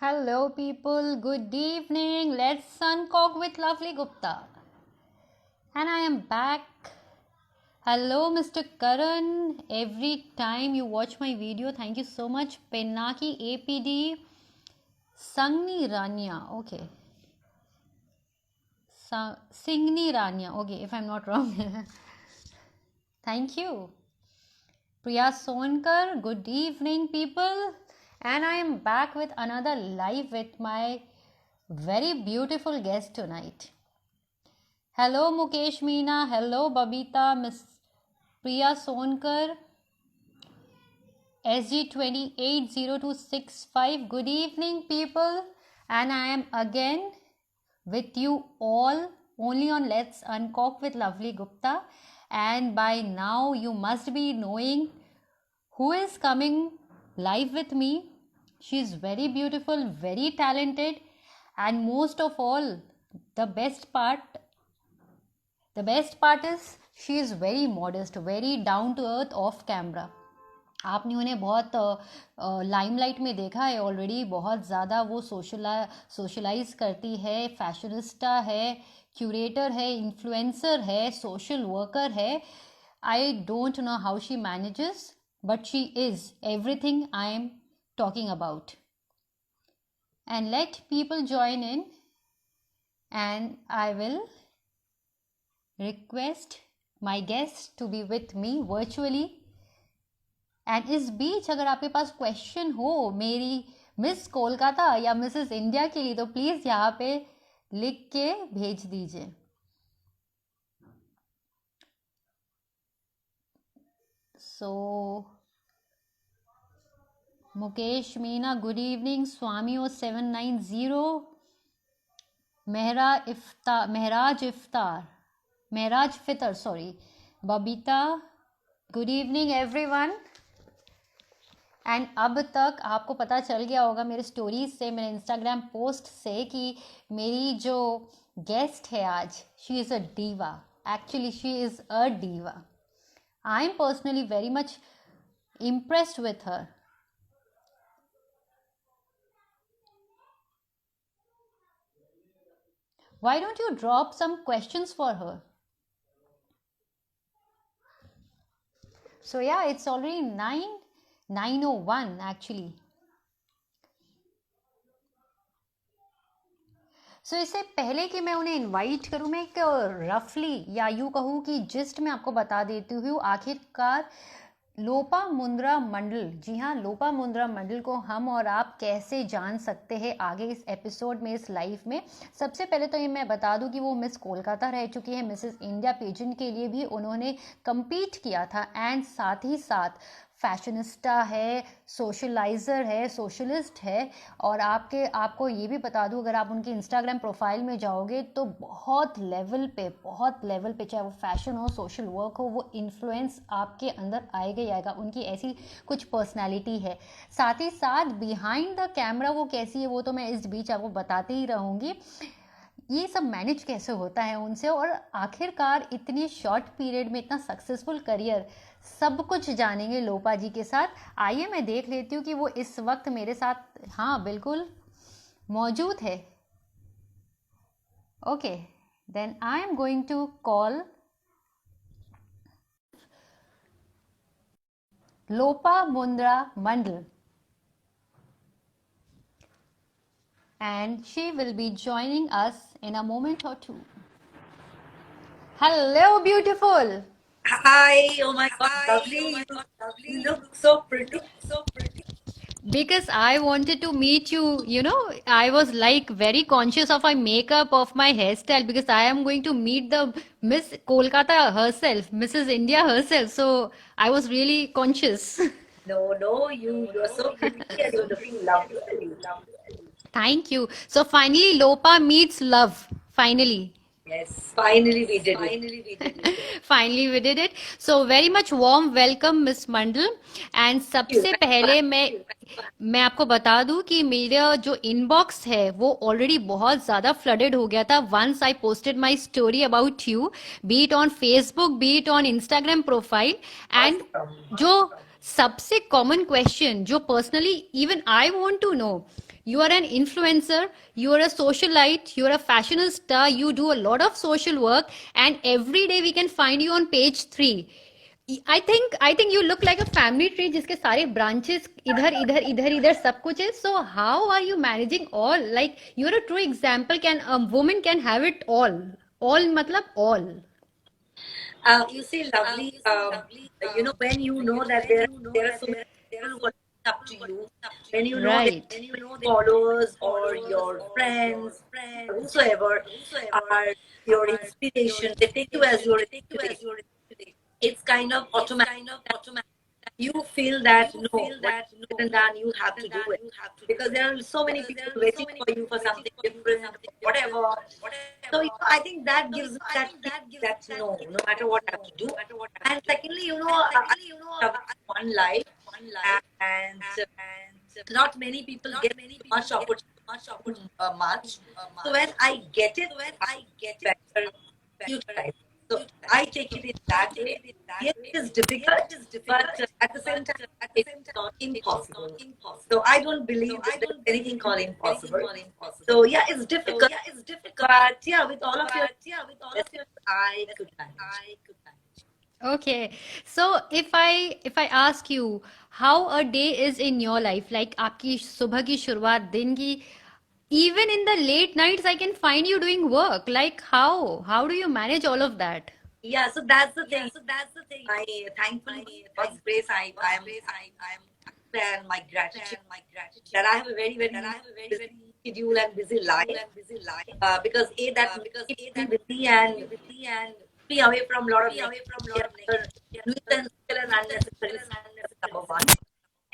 Hello, people. Good evening. Let's uncork with lovely Gupta. And I am back. Hello, Mr. Karan. Every time you watch my video, thank you so much. Penaki APD Sangni Rania. Okay. Singni Rania. Okay, if I'm not wrong. Thank you. Priya Sonkar. Good evening, people. And I am back with another live with my very beautiful guest tonight. Hello Mukesh Meena, hello Babita, Miss Priya Sonkar, SG280265. Good evening, people, and I am again with you all only on Let's Uncork with Lovely Gupta. And by now, you must be knowing who is coming live with me. She is very beautiful, very talented, and most of all, the best part is she is very modest, very down to earth off camera. आपने उन्हें बहुत limelight में देखा है already. बहुत ज़्यादा वो socialise करती है, फैशनिस्टा है, क्यूरेटर है, इन्फ्लुएंसर है, सोशल वर्कर है. आई don't know how she manages, but she is everything I am talking about. And let people join in, and I will request my guest to be with me virtually. And इस बीच अगर आपके पास question हो मेरी miss Kolkata या Mrs India के लिए, तो please यहाँ पे लिख के भेज दीजिए. So Mukesh Meena, good evening. Swami 0790, Mehraj Fitar, sorry. Babita, good evening everyone. And अब तक आपको पता चल गया होगा मेरे स्टोरीज से, मेरे इंस्टाग्राम पोस्ट से, कि मेरी जो गेस्ट है आज, she is a diva. Actually she is a diva. I am personally very much impressed with her. Why don't you drop some questions for her? So yeah, it's already 9:01 actually. सो इससे पहले कि मैं उन्हें invite करूं, मैं एक रफली या यूँ कहूँ कि जिस्ट में आपको बता देती हूँ. आखिरकार लोपामुद्रा मंडल, जी हाँ, लोपामुद्रा मंडल को हम और आप कैसे जान सकते हैं आगे इस एपिसोड में, इस लाइफ में. सबसे पहले तो ये मैं बता दूं कि वो मिस कोलकाता रह चुकी है. मिसेस इंडिया पेजेंट के लिए भी उन्होंने compete किया था, एंड साथ ही साथ फैशनिस्टा है, सोशलाइज़र है, सोशलिस्ट है. और आपको ये भी बता दूं, अगर आप उनकी इंस्टाग्राम प्रोफाइल में जाओगे तो बहुत लेवल पे, चाहे वो फैशन हो, सोशल वर्क हो, वो इन्फ्लुएंस आपके अंदर आएगा ही आएगा. उनकी ऐसी कुछ पर्सनैलिटी है. साथ ही साथ बिहाइंड द कैमरा वो कैसी है, वो तो मैं इस बीच आपको बताती ही रहूँगी. ये सब मैनेज कैसे होता है उनसे, और आखिरकार इतनी शॉर्ट पीरियड में इतना सक्सेसफुल करियर, सब कुछ जानेंगे लोपा जी के साथ. आइए मैं देख लेती हूँ कि वो इस वक्त मेरे साथ, हाँ बिल्कुल मौजूद है. Okay, then I am going to call Lopamudra Mandal, and she will be joining us in a moment or two. Hello, beautiful. Hi, oh my God, lovely. You look so pretty. Because I wanted to meet you, I was like very conscious of my makeup, of my hairstyle, because I am going to meet the Miss Kolkata herself, Mrs. India herself. So I was really conscious. No, you're so pretty and you're looking lovely. Thank you. So finally, Lopa meets love. Finally. Yes, finally we did it. Finally we did it. So very much warm welcome Miss Mandal. And सबसे पहले मैं आपको बता दूं कि मेरा जो inbox है वो ऑलरेडी बहुत ज़्यादा फ्लडेड हो गया था. Once I posted my story about you, be it on Facebook, be it on Instagram profile, and जो सबसे कॉमन क्वेश्चन जो personally even I want to know, you are an influencer, you are a socialite, you are a fashionista star, you do a lot of social work, and every day we can find you on page 3. I think you look like a family tree जिसके सारे branches इधर इधर इधर इधर सब कुछ है. So how are you managing all? Like you're a true example. Can a woman can have it all मतलब all. You see, lovely. When you know that there are so many people who are looking up to you, when you know that Right. followers or your friends or whosoever are your inspiration, they take you as your inspiration. It's kind of automatic. You feel that no, what is said and done, you have to do it because there are so many people waiting for you for something different, whatever. So I think that gives me that feeling that no matter what I have to do. And secondly, I have one life, and not many people get much opportunity much. So when I get it, I better utilize. So I take it in that way. Yes, it is difficult, but at the same time, it's not impossible. So I don't believe that there's anything called impossible. So yeah, it's difficult, but yeah, with all of your lessons, I could manage. Okay. So if I ask you how a day is in your life, like आपकी सुबह की शुरुआत दिन की, even in the late nights I can find you doing work. Like how do you manage all of that? Yeah, so that's the thing. I thankfully God's grace, I am and my gratitude that I have a very busy schedule and busy life. Because that makes me busy and be away from a lot of negative, nuisance and unnecessary stress, number one.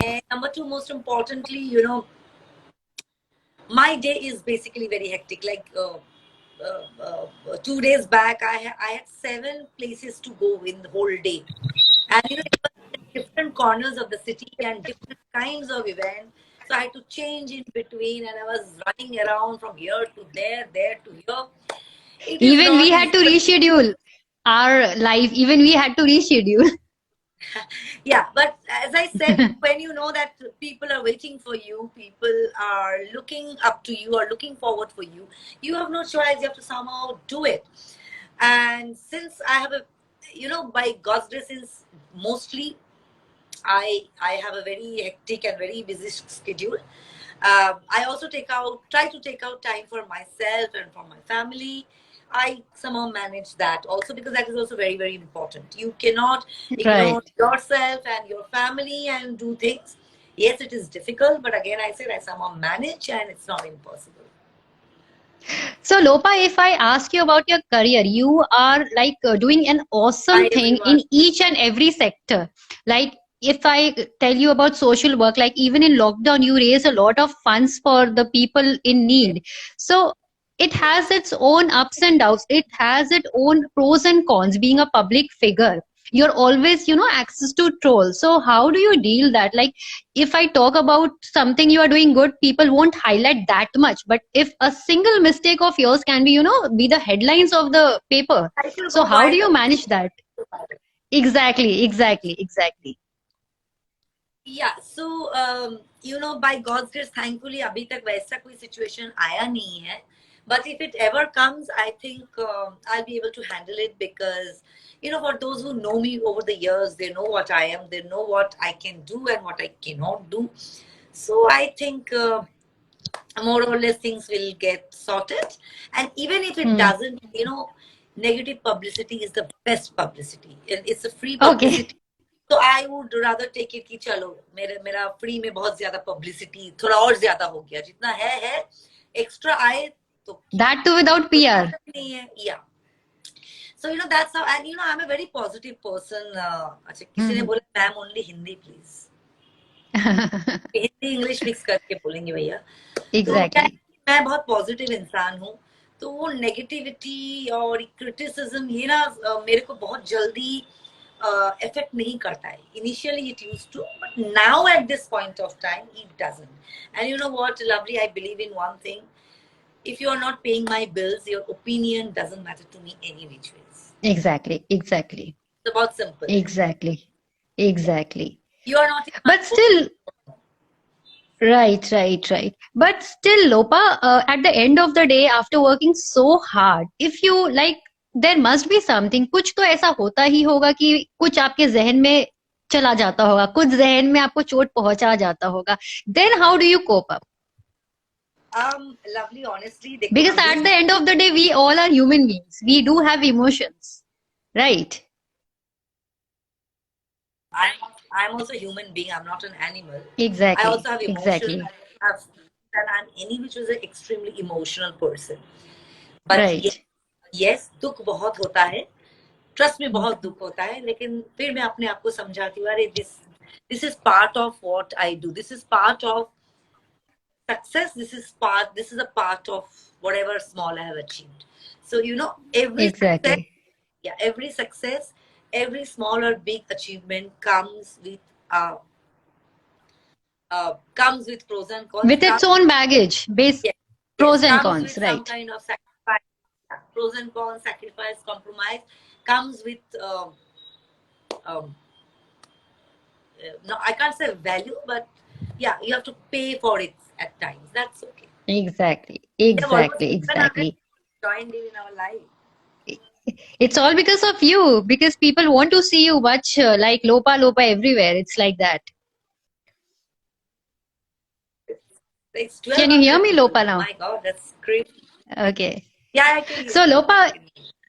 And number two, most importantly, my day is basically very hectic. Like 2 days back, I had 7 places to go in the whole day, and it was in different corners of the city and different kinds of events. So I had to change in between, and I was running around from here to there, there to here. It is Even we not had easy, to but reschedule our life. Even we had to reschedule. yeah, but as I said, when you know that people are waiting for you, people are looking up to you or looking forward for you, you have no choice. You have to somehow do it. And since I have by God's grace, is mostly I have a very hectic and very busy schedule. I also try to take out time for myself and for my family. I somehow manage that also because that is also very important. You cannot Right. ignore yourself and your family and do things. Yes, it is difficult, but again, I said I somehow manage and it's not impossible. So, Lopa, if I ask you about your career, you are like doing an awesome Hi thing everyone. in each and every sector. Like, if I tell you about social work, like even in lockdown, you raise a lot of funds for the people in need. So, it has its own ups and downs. It has its own pros and cons being a public figure. You're always, access to trolls. So, how do you deal that? Like, if I talk about something you are doing good, people won't highlight that much. But if a single mistake of yours can be, be the headlines of the paper. I will So go how do viral. you manage that? Exactly. Yeah, so by God's grace, thankfully, अभी तक वैसा कोई situation आया नहीं है. But if it ever comes, I think I'll be able to handle it because, for those who know me over the years, they know what I am, they know what I can do and what I cannot do. So I think more or less things will get sorted. And even if it Hmm. doesn't, negative publicity is the best publicity. It's a free Okay. publicity. तो I would rather take it कि चलो मेरा free में बहुत ज्यादा publicity थोड़ा और ज्यादा हो गया जितना है एक्स्ट्रा आए तो That too without कोई PR. दिक्कत नहीं है या so that's how and I am a very positive person अच्छा किसी ने Hmm. बोला ma'am only Hindi please Hindi English mix करके बोलेंगे भैया तो क्या है Exactly. कि मैं बहुत पॉजिटिव इंसान हूँ तो वो नेगेटिविटी और क्रिटिसिज्म ये ना मेरे को बहुत जल्दी इफेक्ट नहीं करता है initially it used to but now at this point of time it doesn't and you know what lovely I believe in one thing if you are not paying my bills your opinion doesn't matter to me any which ways Exactly. it's about simple Exactly. Exactly. You are not in my But still, right. But still, Lopa, at the end of the day, after working so hard, if you like, there must be something. कुछ तो ऐसा होता ही होगा कि कुछ आपके जहन में चला जाता होगा, कुछ जहन में आपको चोट पहुंचा जाता होगा. Then how do you cope up? lovely, honestly, देखो Because अभी at the end of the day, we all are human beings. We do have emotions, right? I'm also a human being. I'm not an animal. I Exactly, also have emotion. exactly. I have, and I'm any which was an extremely emotional person. But yes, Right. yes, दुख बहुत होता है. Trust में बहुत दुख होता है, लेकिन फिर मैं अपने आप को समझाती हूँ, अरे this is part of what I do, this is part of success, this is a part of whatever small I have achieved. So every success, Exactly. yeah, every success, every small or big achievement uh, comes with pros and cons, With its own baggage, base yes, yes, pros and comes cons, with some right? kind of sacrifice. Yeah, pros and cons, sacrifice, compromise, comes with um, no, I can't say value, but yeah, you have to pay for it at times. That's okay. Exactly, We have almost exactly, 700 exactly. joined in our life. It's all because of you, because people want to see you much like Lopa Lopa everywhere. It's like that. It's Can you hear 1,200 me, people. Lopa, now? My God, that's crazy. Okay. Yeah, I can hear So, you. Lopa,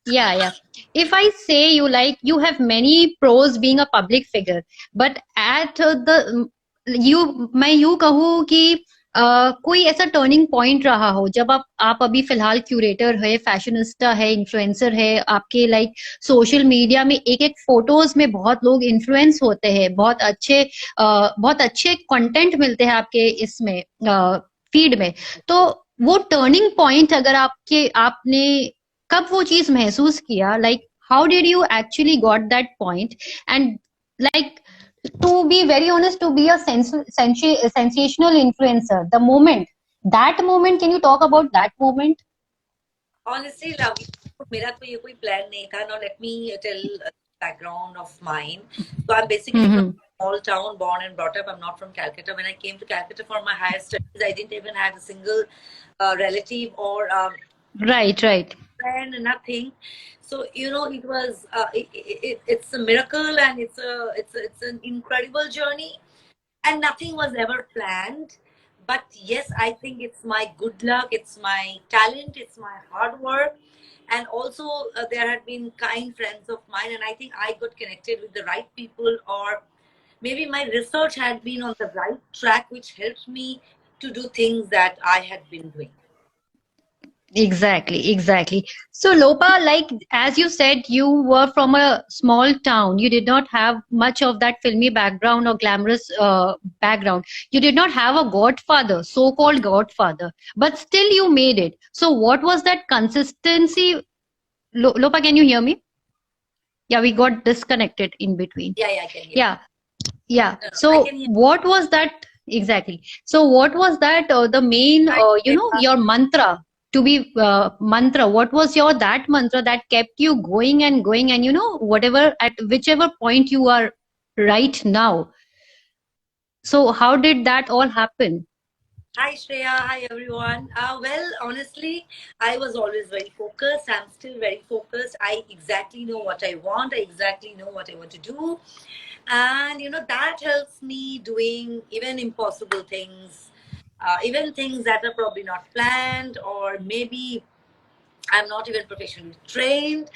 yeah. If I say you like, you have many pros being a public figure, but at the you मैं यूं कहूँ कि कोई ऐसा turning point रहा हो जब आप अभी फिलहाल क्यूरेटर है, फैशनिस्टा है, इन्फ्लुएंसर है, आपके लाइक सोशल मीडिया में एक एक फोटोज में बहुत लोग इन्फ्लुएंस होते हैं, बहुत अच्छे कंटेंट मिलते हैं आपके इसमें फीड में. तो वो टर्निंग पॉइंट अगर आपने कब वो चीज महसूस किया, like how did you actually got that point, and like to be very honest, to be a sensational influencer, the moment, that moment, can you talk about that moment? Honestly, lovely. मेरा तो ये कोई plan नहीं था. Now let me tell a background of mine. So I'm basically from Mm-hmm. a small town, born and brought up. I'm not from Calcutta. When I came to Calcutta for my higher studies, I didn't even have a single relative or Right. friend, nothing. So it was it's a miracle, and it's an incredible journey, and nothing was ever planned. But yes, I think it's my good luck, it's my talent, it's my hard work, and also there had been kind friends of mine, and I think I got connected with the right people, or maybe my research had been on the right track, which helped me to do things that I had been doing. Exactly. So, Lopa, like as you said, you were from a small town. You did not have much of that filmy background or glamorous background. You did not have a godfather, so-called godfather, but still you made it. So, what was that consistency? Lopa, can you hear me? Yeah, we got disconnected in between. Yeah, I can hear you. Yeah. I So, can hear what was that exactly? So, what was that? The main, you. your mantra to be mantra. What was your that mantra that kept you going and going, and whatever at whichever point you are right now. So, how did that all happen? Hi Shreya, hi everyone. Well, honestly, I was always very focused. I'm still very focused. I exactly know what I want. I exactly know what I want to do. And that helps me doing even impossible things, even things that are probably not planned, or maybe I'm not even professionally trained.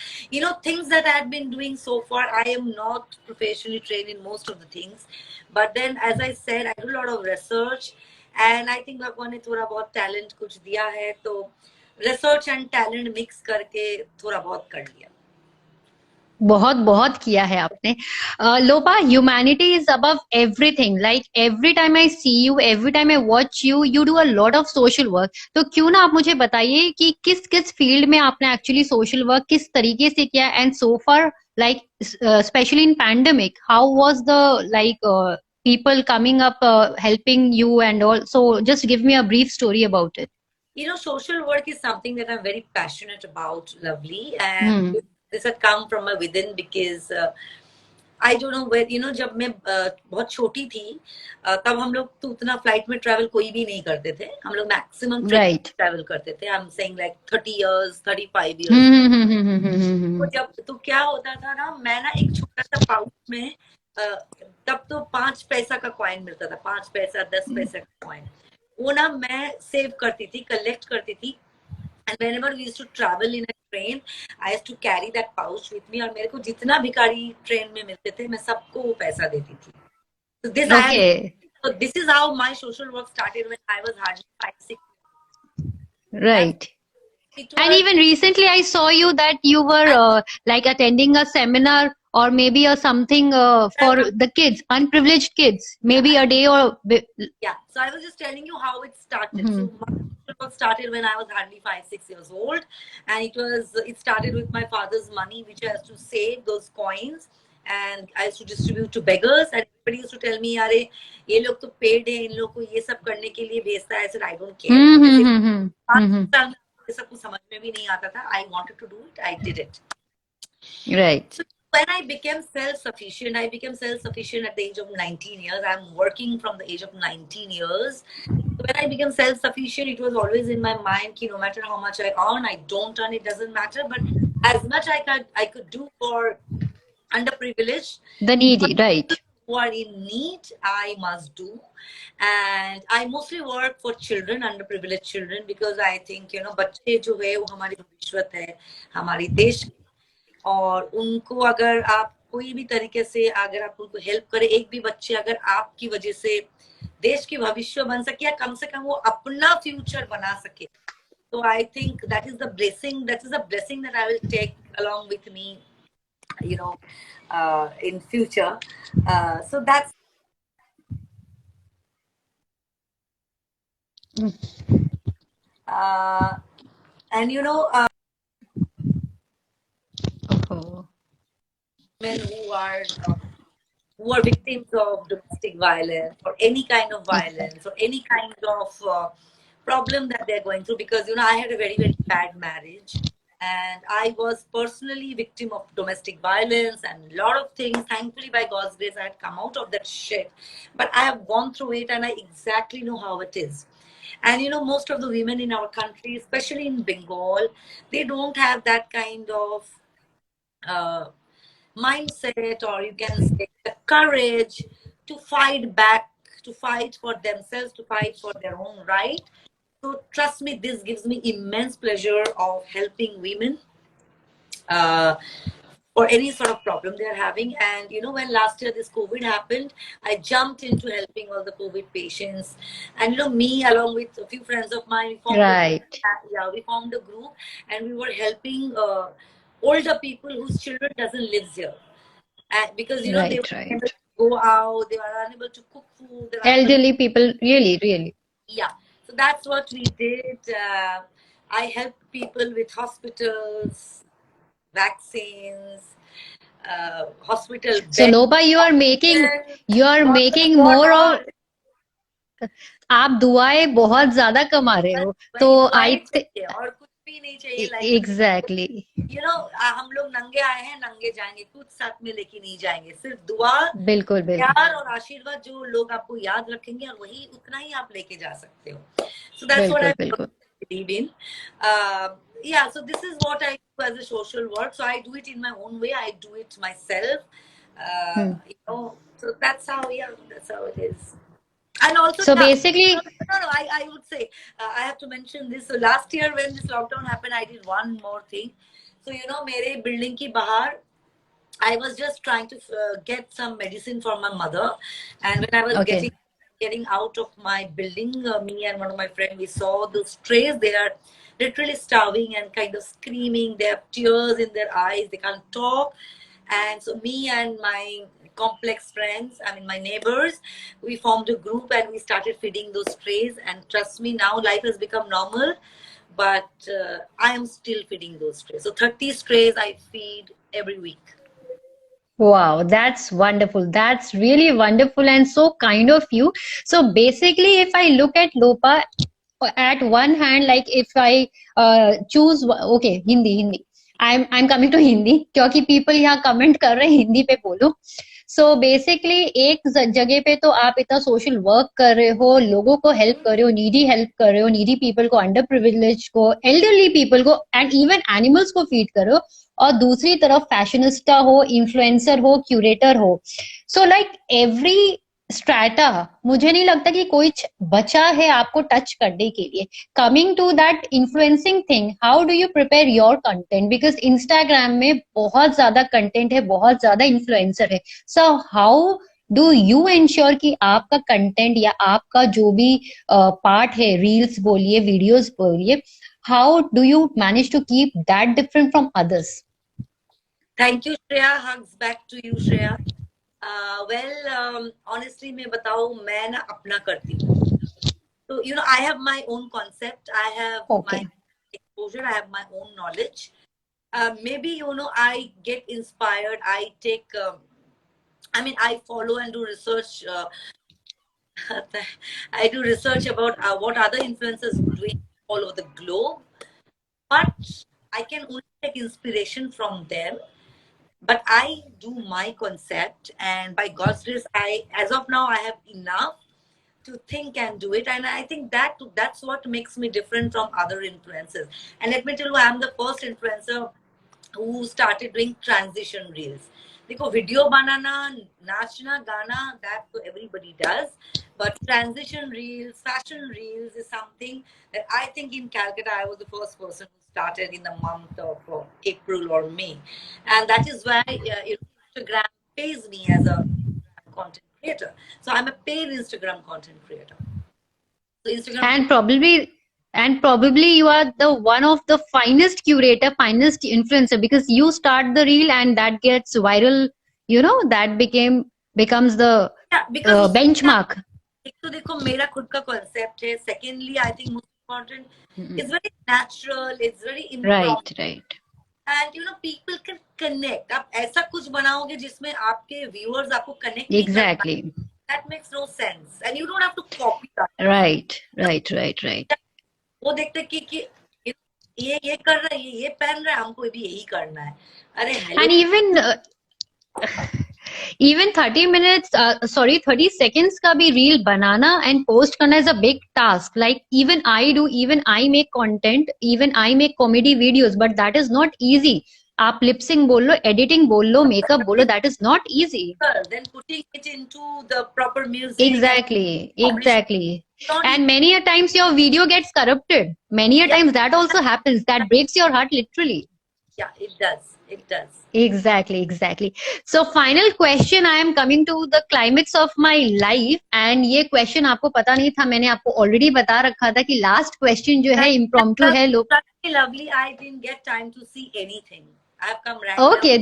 Things that I've been doing so far, I am not professionally trained in most of the things. But then, as I said, I do a lot of research, and I think भगवान ने थोड़ा बहुत talent कुछ दिया है, तो research and talent mix करके थोड़ा बहुत कर लिया. बहुत बहुत किया है आपने. Lopa, humanity is above everything. Like every time I see you, every time I watch you, you do a lot of social work. तो क्यों ना आप मुझे बताइए कि किस किस फील्ड में आपने एक्चुअली सोशल वर्क किस तरीके से किया, and so far like specially in pandemic, how was the like people coming up helping you and all. So just give me a brief story about it. Social work is something that I'm very passionate about, Lovely, and this had come from my within, because I don't know where, you know, जब मैं बहुत छोटी थी, तब हम लोग तो उतना फ्लाइट में ट्रैवल कोई भी नहीं करते थे, हम लोग मैक्सिमम ट्रेन राइट। ट्रैवल करते थे। I am saying like 30 years, 35 years. तो जब तो क्या होता था ना, मैं ना एक छोटा सा पाउच में, तब तो 5 पैसा का कॉइन मिलता था, 5 पैसा 10 पैसा का कॉइन, वो ना मैं सेव करती थी, कलेक्ट करती थी। And whenever we used to travel in a train, I used to carry that pouch with me, और मेरे को जितना भिखारी ट्रेन में मिलते थे, मैं सबको वो पैसा देती थी। So this I had, okay. so this is how my social work started when I was hardly 5, 6. And right. it And was, even recently, I saw you that you were and like attending a seminar or maybe a something for the kids, unprivileged kids, yeah, maybe a day or. yeah. So I was just telling you how it started. Hmm. So my social work started when I was hardly 5, 6 years old, and it started with my father's money, which I used to save those coins, and I used to distribute to beggars. And everybody used to tell me, "अरे ये लोग तो paid है, इन लोग को ये सब करने के लिए भेजता है." I said, "I don't care." Hmm. ऐसे Hmm. Hmm. पाँच Hmm. साल में ये सब कुछ समझ में भी नहीं आता था. I wanted to do it. I did it. Right. So when I became self-sufficient, I became self-sufficient at the age of 19 years. I'm working from the age of 19 years. So when I became self-sufficient, it was always in my mind that no matter how much I earn, I don't earn, it doesn't matter. But as much I could do for underprivileged, The needy, right. who are in need, I must do. And I mostly work for children, underprivileged children, because I think, बच्चे जो है वो हमारी भविष्य है, हमारी देश की। और उनको अगर आप कोई भी तरीके से अगर आप उनको हेल्प करें, एक भी बच्चे अगर आपकी वजह से देश की भविष्य बन सके, या कम से कम वो अपना फ्यूचर बना सके, तो I think that is the blessing that I will take along with me, you know in future. So that's, uh, and Oh. men who are victims of domestic violence or any kind of Exactly. violence or any kind of problem that they're going through, because I had a very, very bad marriage, and I was personally victim of domestic violence and a lot of things. Thankfully, by God's grace, I had come out of that shit, but I have gone through it and I exactly know how it is. And most of the women in our country, especially in Bengal, they don't have that kind of uh, mindset, or you can say the courage to fight back, to fight for themselves, to fight for their own right. So trust me, this gives me immense pleasure of helping women uh, for any sort of problem they're having. And when last year this COVID happened, I jumped into helping all the COVID patients. And me along with a few friends of mine, we formed a group. Right. Yeah, we formed a group, and we were helping older people whose children doesn't live here, and because they Right. were unable Right. to go out, they were unable to cook food, they were unable. Elderly people, really, really. Yeah, so that's what we did. I helped people with hospitals, vaccines, hospital So beds, Lopa, oxygen, you are bottled making more of. water. आप दुआएं बहुत ज्यादा कमा रहे बस हो, तो वही आई दुआएं चाहिए और कुछ भी नहीं चाहिए लाइफ में। एग्जैक्टली। हम लोग नंगे आए हैं, नंगे जाएंगे, कुछ साथ में लेके नहीं जाएंगे, सिर्फ दुआ, बिल्कुल बिल्कुल। प्यार और आशीर्वाद जो लोग आपको याद रखेंगे, और वही उतना ही आप लेके जा सकते हो. So that's what बिल्कुल I बिल्कुल। believe in. Yeah, so this is what I do as a social work. So I do it in my own way. I do it myself. So that's how it is. And also, So no, basically, I would say, I have to mention this. So last year when this lockdown happened, I did one more thing. So, मेरे building की बाहर, I was just trying to get some medicine for my mother, and when I was okay. getting out of my building, me and one of my friends, we saw those strays. They are literally starving and kind of screaming. They have tears in their eyes. They can't talk. And so me and my complex friends, I mean my neighbors, we formed a group and we started feeding those strays. And trust me, now life has become normal, but I am still feeding those strays. So 30 strays I feed every week. Wow, that's wonderful. That's really wonderful and so kind of you. So basically, if I look at Lopa, at one hand, like if I choose, okay, Hindi, Hindi. I'm coming to Hindi, क्योंकि people यहाँ comment कर रहे हैं हिंदी पे बोलो. So basically एक जगह पे तो आप इतना सोशल वर्क कर रहे हो, लोगों को हेल्प कर रहे हो, नीडी हेल्प कर रहे हो, नीडी पीपल को, अंडर प्रिविलेज को, एल्डरली पीपल को, एंड इवन एनिमल्स को फीड कर रहे हो, और दूसरी तरफ फैशनिस्टा हो, इन्फ्लुएंसर हो, क्यूरेटर हो. सो लाइक एवरी स्ट्रैटा, मुझे नहीं लगता कि कोई बचा है आपको टच करने के लिए. Coming to that influencing thing, how do you prepare your content, because Instagram में बहुत ज्यादा कंटेंट है, बहुत ज्यादा इन्फ्लुएंसर है. So how do you ensure कि आपका कंटेंट या आपका जो भी पार्ट है, रील्स बोलिए, वीडियोस बोलिए, how do you manage to keep that different from others? Thank you, Shreya. Hugs back to you, Shreya. Honestly, मैं बताऊँ, मैं ना अपना करती हूँ. So, I have my own concept. I have Okay. my exposure. I have my own knowledge. Maybe, I get inspired. I take, I follow and do research. I do research about what other influencers doing all over the globe. But I can only take inspiration from them. But I do my concept, and by God's grace, as of now, I have enough to think and do it. And I think that's what makes me different from other influencers. And let me tell you, I'm the first influencer who started doing transition reels. देखो, video बनाना, नाचना, गाना, that everybody does. But transition reels, fashion reels is something that I think in Calcutta, I was the first person who started in the month of April or May. And that is why Instagram pays me as a content creator. So I'm a paid Instagram content creator. So Instagram. And probably you are the one of the finest curator, finest influencer, because you start the reel and that gets viral, that becomes the Yeah, because benchmark. एक तो देखो, मेरा खुद का concept है. Secondly, I think most important, it's very natural, it's very impromptu. Right. And people can connect. आप ऐसा कुछ बनाओगे जिसमें आपके viewers आपको connect नहीं कर पाए. Exactly. That makes no sense. And you don't have to copy that. Right. वो देखते कि ये कर रहा है, ये पहन रहा है, हमको भी यही करना है. अरे hello. And even 30 minutes, 30 seconds का भी reel बनाना and post करना is a big task. Like even I make content, even I make comedy videos, but that is not easy. आप lip sync बोल लो, editing बोल लो, makeup बोल लो, that is not easy. Then putting it into the proper music. Exactly. And many a times your video gets corrupted. Many a times that also happens. That breaks your heart literally. Yeah, it does. Exactly. So final question, I am coming to the climax of my life, and ये question आपको पता नहीं था, मैंने आपको already बता रखा था कि last question जो है impromptu है. Lovely. I didn't get time to see anything. I have come right Okay.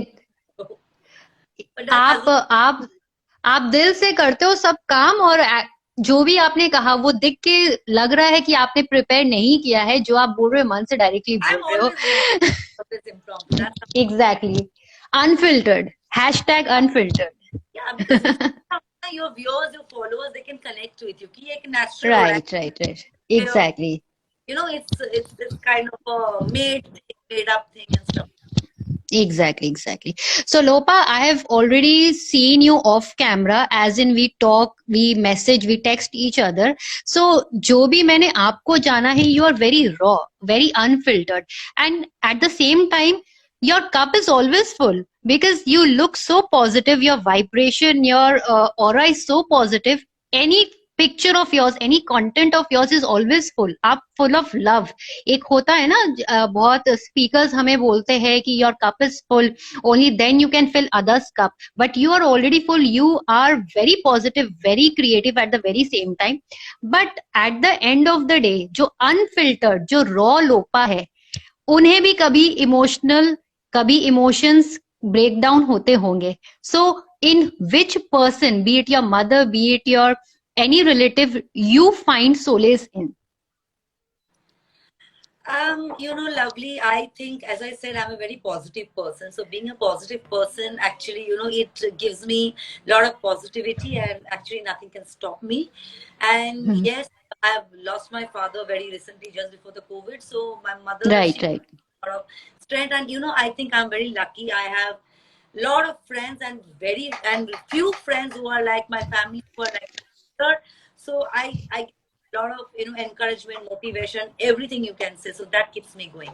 आप दिल से करते हो सब काम, और जो भी आपने कहा वो देख के लग रहा है कि आपने प्रिपेयर नहीं किया है. जो आप बोल रहे हो मन से डायरेक्टली बोल रहे हो. Exactly. Unfiltered. #unfiltered. Yeah, because your viewers, your followers, they can connect with you. कि एक natural. Right. Exactly. It's kind of a made up thing and stuff. Exactly. So Lopa, I have already seen you off camera, as in we talk, we message, we text each other. So जो भी मैंने आपको जाना है, you are very raw, very unfiltered, and at the same time your cup is always full, because you look so positive, your vibration, your aura is so positive. Any picture of yours, any content of yours is always full. आप full of love. एक होता है ना, बहुत speakers हमें बोलते हैं कि your cup is full, only then you can fill others cup, but you are already full. You are very positive, very creative at the very same time. But at the end of the day, जो unfiltered, जो raw लोपा है, उन्हें भी कभी emotional, कभी emotions breakdown होते होंगे. So in which person, be it your mother, be it your any relative, you find solace in? Lovely. I think, as I said, I'm a very positive person. So being a positive person, actually, it gives me a lot of positivity, and actually nothing can stop me. And yes, I've lost my father very recently, just before the COVID. So my mother, right. A lot of strength. And I think I'm very lucky. I have a lot of friends and few friends who are like my family, who are like my sister. So I get a lot of encouragement, motivation, everything you can say. So that keeps me going.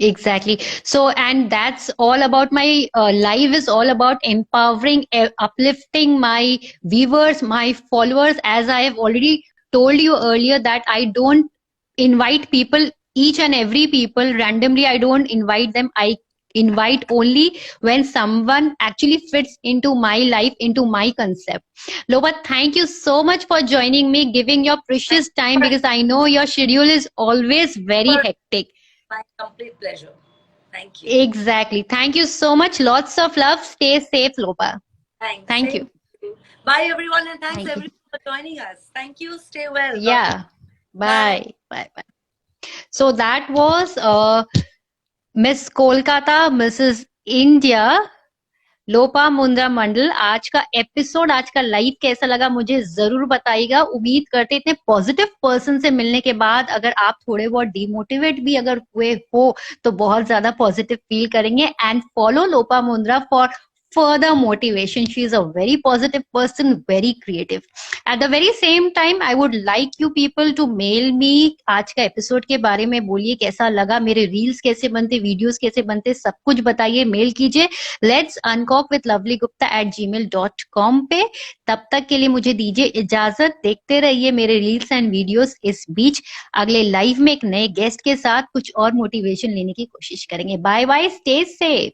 Exactly. So, and that's all about my life is all about empowering, uplifting my viewers, my followers. As I have already told you earlier, that I don't invite people, each and every people randomly. I don't invite them. I invite only when someone actually fits into my life, into my concept. Loba, thank you so much for joining me, giving your My, precious time, because I know your schedule is always very hectic. my complete pleasure. Thank you. Exactly. Thank you so much. Lots of love. Stay safe, Lopa. Thanks. Thank Same you. to you. Bye, everyone, and thanks Thank you. everyone for joining us. Thank you. Stay well. God bless. Yeah. Bye. Bye. Bye. Bye. So that was Miss Kolkata, Mrs. India, लोपा मुंद्रा मंडल। आज का episode, आज का live कैसा लगा मुझे जरूर बताइएगा। उम्मीद करते इतने पॉजिटिव पर्सन से मिलने के बाद अगर आप थोड़े बहुत डिमोटिवेट भी अगर हुए हो तो बहुत ज्यादा पॉजिटिव फील करेंगे। And follow Lopa Mundra for further motivation. She is a very positive person, very creative. At the very same time, I would like you people to mail me आज का एपिसोड के बारे में। बोलिए कैसा लगा, मेरे रील्स कैसे बनते, वीडियोस कैसे बनते, सब कुछ बताइए, मेल कीजिए let's uncork with Lovely Gupta @gmail.com पे। तब तक के लिए मुझे दीजिए इजाजत। देखते रहिए मेरे रील्स एंड वीडियोस। इस बीच अगले लाइव में एक नए गेस्ट के साथ कुछ और मोटिवेशन लेने की कोशिश करेंगे। Bye bye, stay safe.